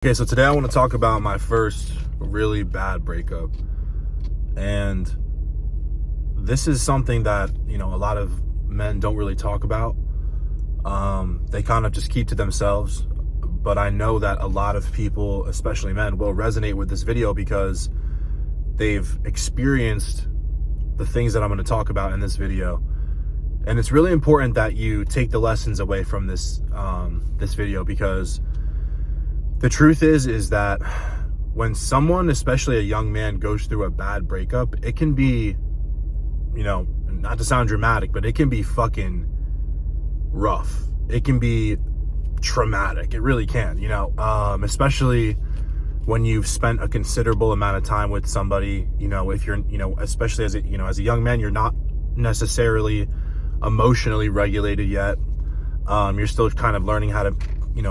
Okay, so today I want to talk about my first really bad breakup. And this is something that, a lot of men don't really talk about. They kind of just keep to themselves. But I know that a lot of people, especially men, will resonate with this video because they've experienced the things that I'm going to talk about in this video. And it's really important that you take the lessons away from this video, because the truth is that when someone, especially a young man, goes through a bad breakup, it can be, not to sound dramatic, but it can be fucking rough. It can be traumatic. It really can, especially when you've spent a considerable amount of time with somebody, if you're, especially as a young man, you're not necessarily emotionally regulated yet. You're still kind of learning how to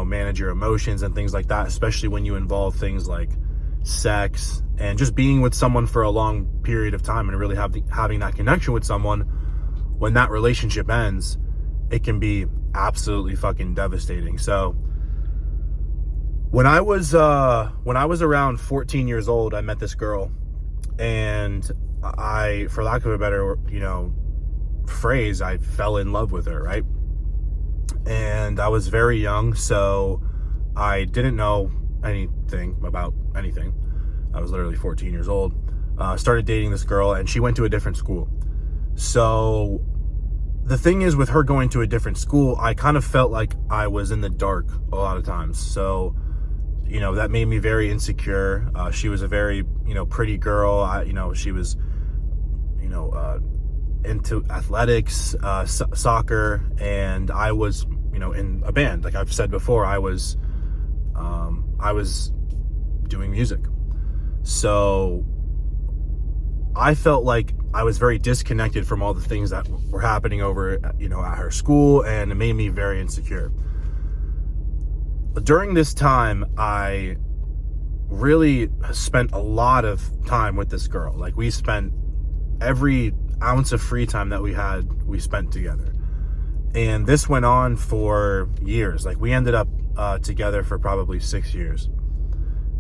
manage your emotions and things like that, especially when you involve things like sex and just being with someone for a long period of time and really having that connection with someone. When that relationship ends, it can be absolutely fucking devastating. So when I was around 14 years old, I met this girl, and I, for lack of a better phrase, I fell in love with her, right? And I was very young, so I didn't know anything about anything. I was literally 14 years old. Started dating this girl, and she went to a different school. So the thing is, with her going to a different school, I kind of felt like I was in the dark a lot of times. So, that made me very insecure. She was a very, pretty girl. She was, into athletics, soccer, and I was, in a band. Like I've said before, I was doing music. So I felt like I was very disconnected from all the things that were happening over, at her school, and it made me very insecure. But during this time, I really spent a lot of time with this girl. Like, we spent every ounce of free time that we had, we spent together. And this went on for years. Like, we ended up together for probably 6 years.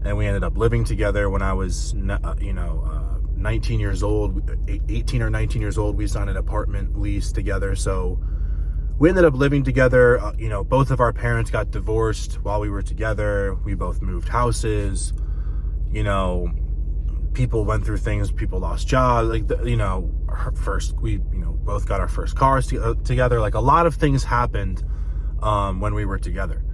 And we ended up living together when I was, 19 years old, 18 or 19 years old. We signed an apartment lease together. So we ended up living together. Both of our parents got divorced while we were together. We both moved houses. People went through things. People lost jobs. We both got our first cars together. Like, a lot of things happened when we were together,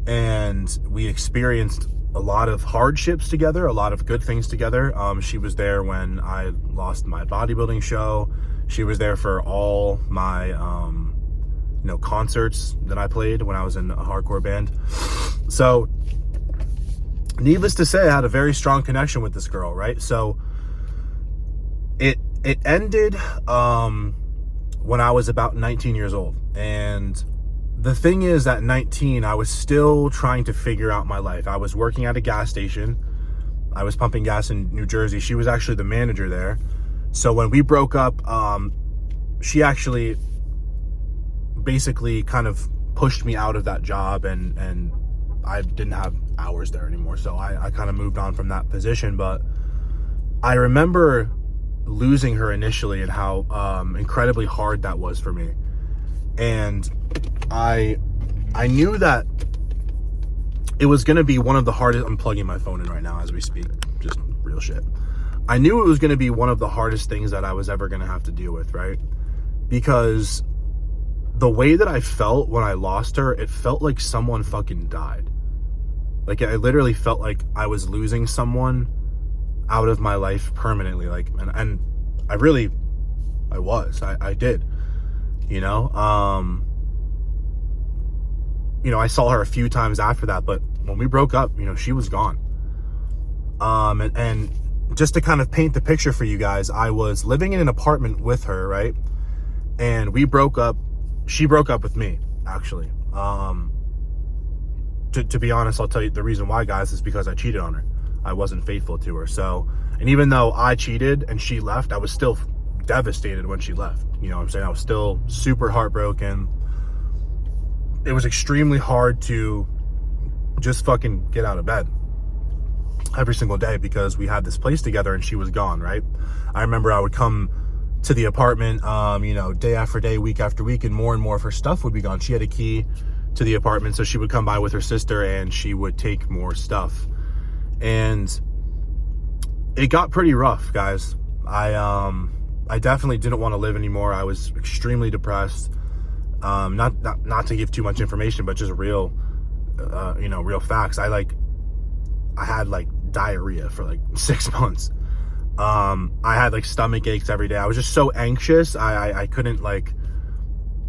and we experienced a lot of hardships together, a lot of good things together. She was there when I lost my bodybuilding show. She was there for all my concerts that I played when I was in a hardcore band. So needless to say, I had a very strong connection with this girl, right? So it ended when I was about 19 years old. And the thing is, at 19, I was still trying to figure out my life. I was working at a gas station. I was pumping gas in New Jersey. She was actually the manager there. So when we broke up, she actually basically kind of pushed me out of that job, and I didn't have hours there anymore. So I kind of moved on from that position. But I remember losing her initially, and how incredibly hard that was for me. And I knew that it was going to be one of the hardest. I'm plugging my phone in right now as we speak, just real shit. I knew it was going to be one of the hardest things that I was ever going to have to deal with, right? Because the way that I felt when I lost her, it felt like someone fucking died. Like, I literally felt like I was losing someone out of my life permanently. Like, and I did, I saw her a few times after that, but when we broke up, she was gone. And just to kind of paint the picture for you guys, I was living in an apartment with her, right? And we broke up. She broke up with me, actually. To be honest, I'll tell you the reason why, guys, is because I cheated on her. I wasn't faithful to her. So, and even though I cheated and she left, I was still devastated when she left. You know what I'm saying? I was still super heartbroken. It was extremely hard to just fucking get out of bed every single day because we had this place together and she was gone, right? I remember I would come to the apartment, day after day, week after week, and more of her stuff would be gone. She had a key to the apartment, so she would come by with her sister and she would take more stuff. And it got pretty rough, guys. I definitely didn't want to live anymore. I was extremely depressed. Not to give too much information, but just real facts. I had like diarrhea for like 6 months. I had like stomach aches every day. I was just so anxious. I couldn't like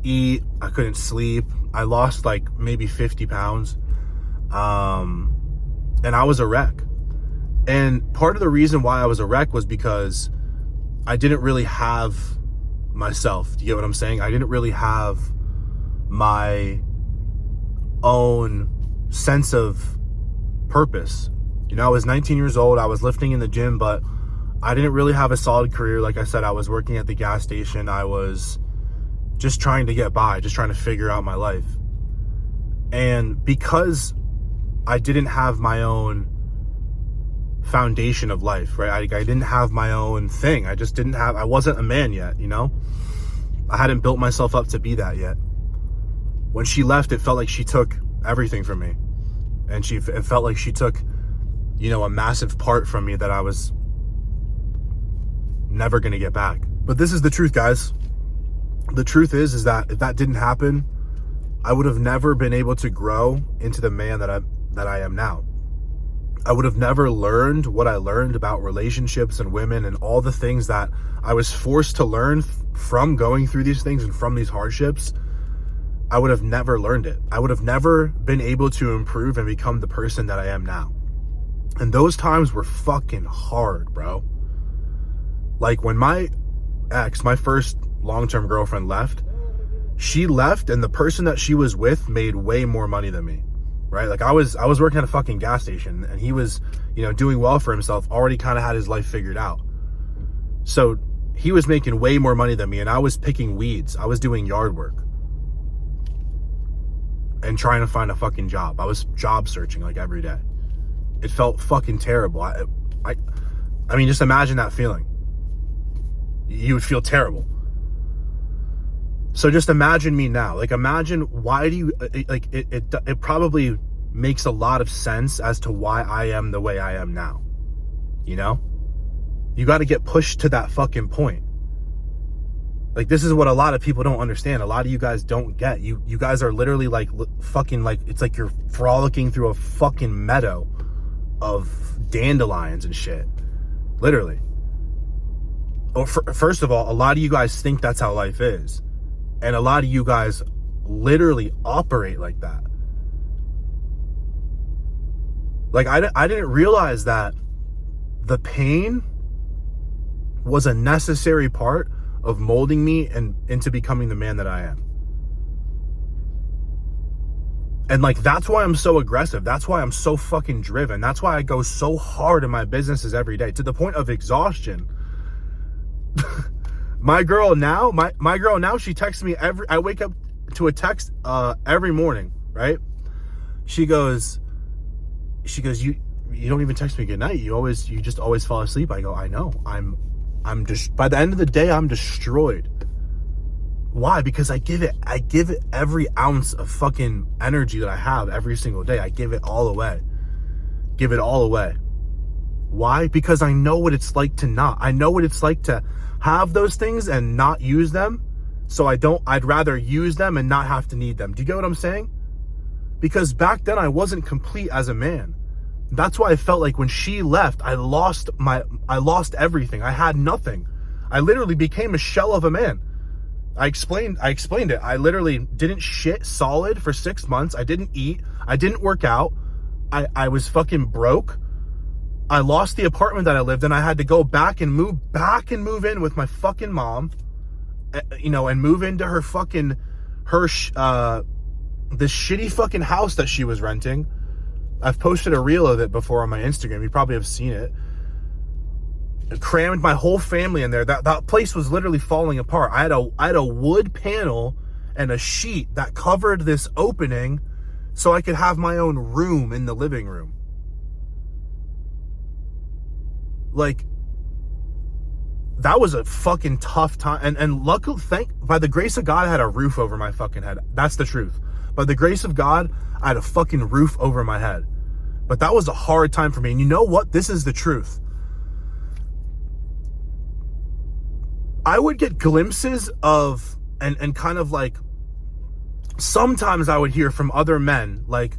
eat. I couldn't sleep. I lost like maybe 50 pounds. And I was a wreck. And part of the reason why I was a wreck was because I didn't really have myself. Do you get what I'm saying? I didn't really have my own sense of purpose. I was 19 years old. I was lifting in the gym, but I didn't really have a solid career. Like I said, I was working at the gas station. I was just trying to get by, just trying to figure out my life. And because I didn't have my own foundation of life, right? I didn't have my own thing. I wasn't a man yet, I hadn't built myself up to be that yet. When she left, it felt like she took everything from me. And it felt like she took, a massive part from me that I was never going to get back. But this is the truth, guys. The truth is that if that didn't happen, I would have never been able to grow into the man that I am now. I would have never learned what I learned about relationships and women and all the things that I was forced to learn from going through these things and from these hardships. I would have never learned it. I would have never been able to improve and become the person that I am now. And those times were fucking hard, bro. Like when my ex, my first long-term girlfriend left, she left and the person that she was with made way more money than me. Right? Like I was working at a fucking gas station and he was, doing well for himself, already kind of had his life figured out. So he was making way more money than me and I was picking weeds. I was doing yard work and trying to find a fucking job. I was job searching like every day. It felt fucking terrible. I mean, just imagine that feeling. You would feel terrible. So just imagine me now. Like imagine why do you like it probably makes a lot of sense as to why I am the way I am now. You got to get pushed to that fucking point. Like this is what a lot of people don't understand. A lot of you guys don't get. You guys are literally like fucking like it's like you're frolicking through a fucking meadow of dandelions and shit. Literally. First of all, a lot of you guys think that's how life is. And a lot of you guys literally operate like that. Like I didn't realize that the pain was a necessary part of molding me and into becoming the man that I am. And like that's why I'm so aggressive. That's why I'm so fucking driven. That's why I go so hard in my businesses every day to the point of exhaustion. My girl now, she texts me I wake up to a text every morning, right? She goes, you don't even text me good night. You just always fall asleep. I go, I know. I'm just, by the end of the day, I'm destroyed. Why? Because I give it every ounce of fucking energy that I have every single day. I give it all away. Give it all away. Why? Because I know what it's like to not. I know what it's like to have those things and not use them. So I'd rather use them and not have to need them. Do you get what I'm saying? Because back then I wasn't complete as a man. That's why I felt like when she left, I lost everything. I had nothing. I literally became a shell of a man. I explained it. I literally didn't shit solid for 6 months. I didn't eat. I didn't work out. I was fucking broke. I lost the apartment that I lived in. I had to go back and move in with my fucking mom, and move into her this shitty fucking house that she was renting. I've posted a reel of it before on my Instagram. You probably have seen it. I crammed my whole family in there. That place was literally falling apart. I had a wood panel and a sheet that covered this opening so I could have my own room in the living room. Like, that was a fucking tough time. And luckily, by the grace of God, I had a roof over my fucking head. That's the truth. By the grace of God, I had a fucking roof over my head. But that was a hard time for me. And you know what? This is the truth. I would get glimpses of, and kind of like, sometimes I would hear from other men, like,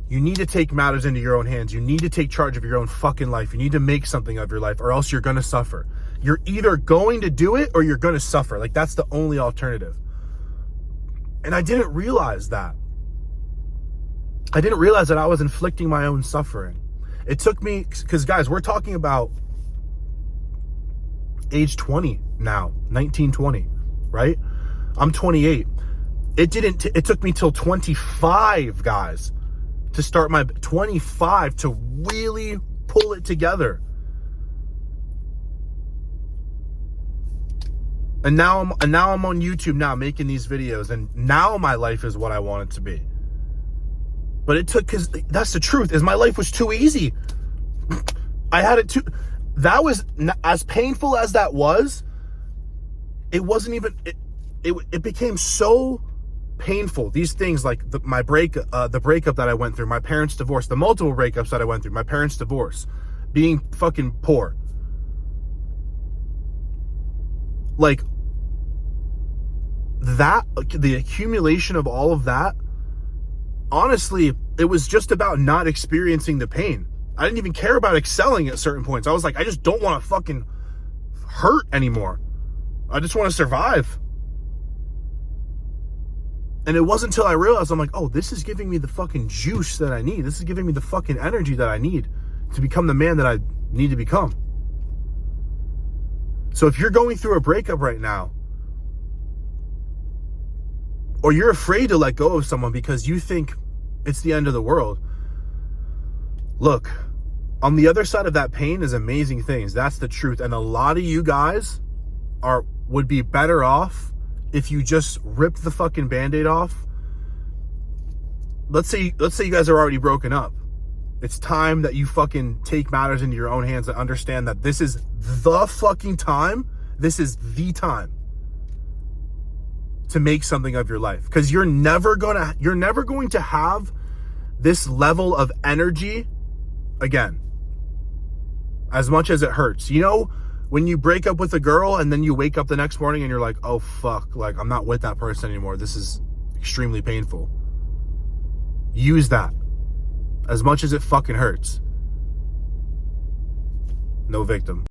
you need to take matters into your own hands. You need to take charge of your own fucking life. You need to make something of your life, or else you're going to suffer. You're either going to do it or you're going to suffer. Like, that's the only alternative. And I didn't realize that. I didn't realize that I was inflicting my own suffering. It took me, because guys, we're talking about age 20 now, 19, 20, right? I'm 28. It took me till 25, guys, to start my 25 to really pull it together. And now I'm on YouTube now making these videos, and now my life is what I want it to be. But it took, because that's the truth, is my life was too easy. I had it too, that was, as painful as that was, it wasn't even, it became so painful. These things like the breakup that I went through, my parents' divorce, the multiple breakups that I went through, my parents' divorce, being fucking poor. Like, that, the accumulation of all of that, honestly, it was just about not experiencing the pain. I didn't even care about excelling at certain points. I was like, I just don't want to fucking hurt anymore. I just want to survive. And it wasn't until I realized, I'm like, oh, this is giving me the fucking juice that I need. This is giving me the fucking energy that I need to become the man that I need to become. So if you're going through a breakup right now, or you're afraid to let go of someone because you think it's the end of the world, look, on the other side of that pain is amazing things. That's the truth. And a lot of you guys would be better off if you just rip the fucking Band-Aid off. Let's say you guys are already broken up. It's time that you fucking take matters into your own hands and understand that this is the fucking time. This is the time to make something of your life, because you're never going to have this level of energy again, as much as it hurts. You know, when you break up with a girl and then you wake up the next morning and you're like, oh fuck, like, I'm not with that person anymore. This is extremely painful. Use that as much as it fucking hurts. No victim.